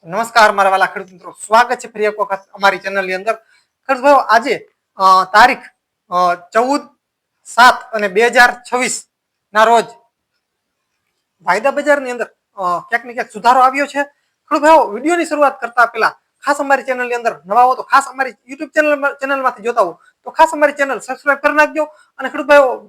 નમસ્કાર મારા વાલા ખેડૂત મિત્રો, સ્વાગત છે ફરી એક વખત અમારી ચેનલની અંદર. ખેડૂત ભાઈઓ, આજે તારીખ 14/7/2026 ના રોજ વાયદા બજારની અંદર ક્યાંક ને ક્યાંક સુધારો આવ્યો છે. ખેડૂત ભાઈઓ, વિડીયોની શરૂઆત કરતા પહેલા ખાસ અમારી ચેનલની અંદર નવા હો તો ખાસ અમારી યુટ્યુબ ચેનલમાંથી જોતા હો તો ખાસ અમારી ચેનલ સબસ્ક્રાઇબ કરી નાખજો. અને ખેડૂત ભાઈઓ,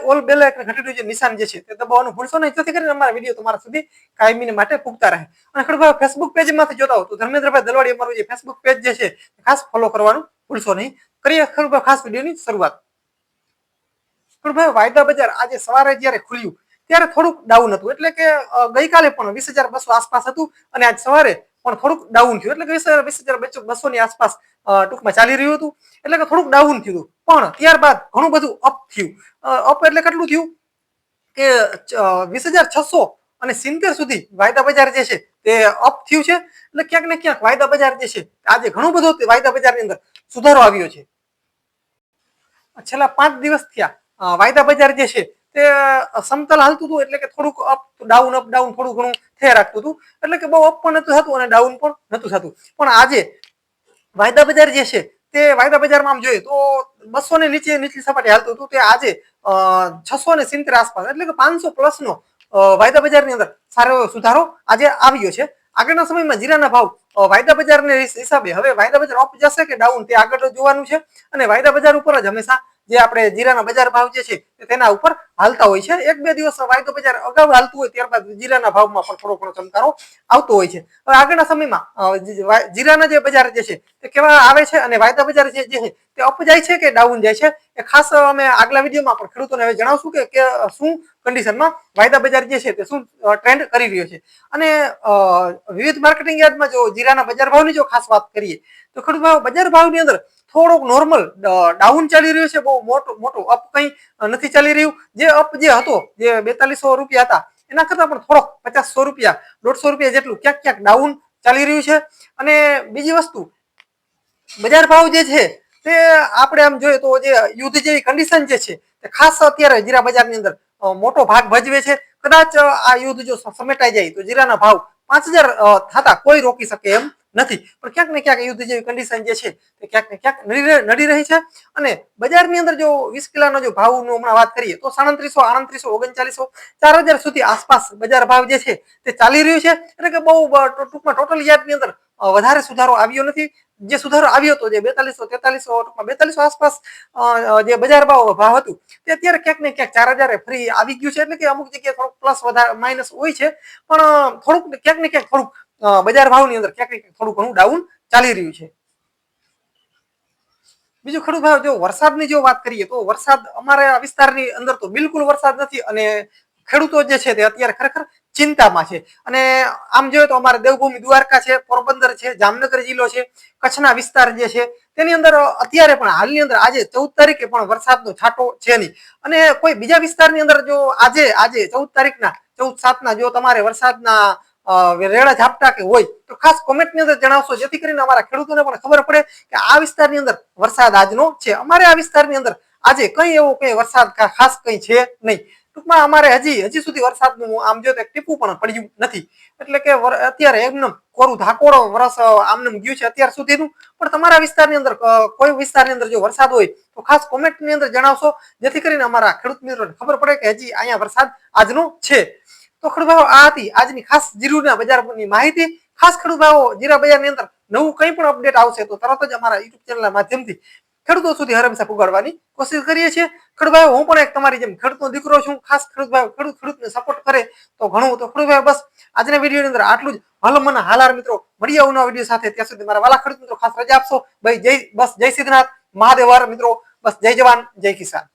ઓલ બેલ આઇકન ઘંટીનું જે નિશાન જે છે તે દબાવવાનું ભૂલશો નહીં, જેથી કરીને અમારા વિડીયો તમારા સુધી કાયમી માટે પૂગતા રહે. અને ખેડૂત ભાઈઓ, ફેસબુક પેજમાંથી જોતા હો તો ધર્મેન્દ્રભાઈ દલવાડી અમારું જે ફેસબુક પેજ જે છે ખાસ ફોલો કરવાનું ભૂલશો નહીં. કરીએ ખેડૂત ભાઈઓ ખાસ વિડીયોની શરૂઆત. ખેડૂત ભાઈઓ, વાયદા બજાર આજે સવારે જ્યારે ખુલ્યું ત્યારે થોડુંક ડાઉન હતું, એટલે કે ગઈકાલે પણ 20,200 આસપાસ હતું અને આજ સવારે પણ થોડુંક ડાઉન થયું, એટલે કે 20,200 ની આસપાસ ટૂંકમાં ચાલી રહ્યું હતું, એટલે કે થોડુંક ડાઉન થયું. પણ ત્યારબાદ ઘણું બધું અપ થયું. અપ એટલે કેટલું થયું કે 20,670 સુધી વાયદા બજાર જે છે તે અપ થયું છે. એટલે ક્યાંક ને ક્યાંક વાયદા બજાર જે છે આજે ઘણું બધું વાયદા બજારની અંદર સુધારો આવ્યો છે. છેલ્લા 5 દિવસ થયા વાયદા બજાર જે છે તે સમતલ હાલતું હતું, એટલે કે થોડુંક અપ ડાઉન થોડું ઘણું થયા રાખતું હતું, એટલે કે બહુ અપ પણ નતું થતું અને ડાઉન પણ નતું થતું. પણ આજે વાયદા બજાર જે છે તે વાયદા બજારમાં આમ જોઈએ તો 200 ને નીચલી સપાટી હાલતું હતું, તે આજે 670 આસપાસ, એટલે કે 500 પ્લસ નો વાયદા બજારની અંદર સારો એવો સુધારો આજે આવ્યો છે. આગળના સમયમાં જીરાના ભાવ વાયદા બજારને હિસાબે હવે વાયદા બજાર અપ જશે કે ડાઉન તે આગળ જોવાનું છે. અને વાયદા બજાર ઉપર જ હંમેશા જે આપણે જીરાના બજાર ભાવ જે છે તેના ઉપર હાલતા હોય છે. 1-2 દિવસ વાયદો બજાર અગાઉ હાલતું હોય ત્યારબાદ જીરાના ભાવમાં પણ થોડો ઘણો ચમકારો આવતો હોય છે. હવે આગળના સમયમાં જીરાના જે બજાર જે છે તે કેવા આવે છે અને વાયદા બજાર જે છે તે અપ જાય છે કે ડાઉન જાય છે, એ ખાસ અમે આગલા વિડીયોમાં પણ ખેડૂતોને હવે જણાવશું કે શું કન્ડિશનમાં વાયદા બજાર જે છે તે શું ટ્રેન્ડ કરી રહ્યો છે. અને વિવિધ માર્કેટિંગ યાર્ડમાં જો જીરાના બજાર ભાવની જો ખાસ વાત કરીએ તો ખેડૂત ભાવ બજાર ભાવની અંદર થોડોક નોર્મલ ડાઉન ચાલી રહ્યું છે, બહુ મોટું અપ કંઈ નથી ચાલી રહ્યું. જે અપ જે હતો જે 4200 રૂપિયા હતા એના કરતાં પણ થોડોક 50-100 રૂપિયા 150 રૂપિયા જેટલું ક્યાંક ડાઉન ચાલી રહ્યું છે. અને બીજી વસ્તુ, બજાર ભાવ જે છે તે આપણે આમ જોઈએ તો જે યુદ્ધ જેવી કન્ડિશન જે છે તે ખાસ અત્યારે જીરા બજારની અંદર મોટો ભાગ ભજવે છે. કદાચ આ યુદ્ધ જો સમેટાઈ જાય તો જીરાના ભાવ 5,000 થતા કોઈ રોકી શકે એમ નથી. પણ ક્યાંક ને ક્યાંક યુદ્ધ જેવી કન્ડિશન જે છે તે ક્યાંક ને ક્યાંક નડી રહી છે. અને બજારની અંદર જો 20 કિલોનો જો ભાવનું હમણાં વાત કરીએ તો 3700, 3800, 3900, 4,000 સુધી આસપાસ બજાર ભાવ જે છે તે ચાલી રહ્યું છે. એટલે કે બહુ ટૂંકમાં ટોટલ યાર્ડની અંદર વધારે સુધારો આવ્યો નથી. જે સુધારો આવ્યો હતો જે 4200, 4300 આસપાસ જે બજાર ભાવ હતું તે અત્યારે ક્યાંક ને ક્યાંક 4,000 ફરી આવી ગયું છે. એટલે કે અમુક જગ્યાએ થોડુંક પ્લસ વધારે માઇનસ હોય છે, પણ થોડુંક ક્યાંક ને ક્યાંક થોડુંક બજાર ભાવની અંદર ક્યાંક ને ક્યાંક થોડું ઘણું ડાઉન ચાલી રહ્યું છે. બીજું ખેડૂત ભાઈ, જો વરસાદની જો વાત કરીએ તો વરસાદ અમારા વિસ્તારની અંદર તો બિલકુલ વરસાદ નથી અને ખેડૂતો જે છે તે અત્યારે ખરેખર ચિંતામાં છે. અને આમ જોઈએ તો અમારે દેવભૂમિ દ્વારકા છે, પોરબંદર છે, જામનગર જિલ્લો છે, કચ્છના વિસ્તાર જે છે તેની અંદર અત્યારે પણ હાલની અંદર આજે 14 તારીખે પણ વરસાદનો છાંટો છે નહીં. અને કોઈ બીજા વિસ્તારની અંદર જો આજે 14 તારીખના 14/7 જો તમારે વરસાદના રેડા ઝાપટા કે હોય તો ખાસ કોમેન્ટની અંદર જણાવશો, જેથી કરીને અમારા ખેડૂતોને પણ ખબર પડે કે આ વિસ્તારની અંદર વરસાદ આજનો છે. અમારે આ વિસ્તારની અંદર આજે કઈ વરસાદ ખાસ કઈ છે નહીં. ટૂંકમાં અમારે હજી સુધી વરસાદનું આમ જો ટીપું પણ પડ્યું નથી. એટલે કે અત્યારે એકદમ કોરું ધાકોડો વરસ આમને ગયું છે અત્યાર સુધીનું. પણ તમારા વિસ્તારની અંદર કોઈ વિસ્તારની અંદર જો વરસાદ હોય તો ખાસ કોમેન્ટની અંદર જણાવશો, જેથી કરીને અમારા ખેડૂત મિત્રોને ખબર પડે કે હજી અહીંયા વરસાદ આજનો છે. તો ખેડૂત ભાઈઓ, આ હતી આજની ખાસ જીરુના બજારની માહિતી. ખાસ ખેડૂત ભાઈઓ, જીરા બજારની અંદર નવું કંઈ પણ અપડેટ આવશે તો તરત જ અમારા યુટ્યુબ ચેનલના માધ્યમથી ખેડૂતો સુધી હંમેશા પુગાડવાની કોશિશ કરીએ છીએ. ખેડૂત ભાઈઓ, હું પણ એક તમારી જેમ ખેડૂતનો દીકરો છું. ખાસ ખેડૂત ભાઈઓ ખેડૂતને સપોર્ટ કરે તો ઘણું. તો ખેડૂત ભાઈઓ, બસ આજના વિડીયોની અંદર આટલું જ. હાલાર મિત્રો, મળીએ આવના વિડીયો સાથે. ત્યાં સુધી મારા વાલા ખેડૂત મિત્રો ખાસ રજા આપશો. જય સિદ્ધનાથ મહાદેવ મિત્રો. બસ જય જવાન જય કિસાન.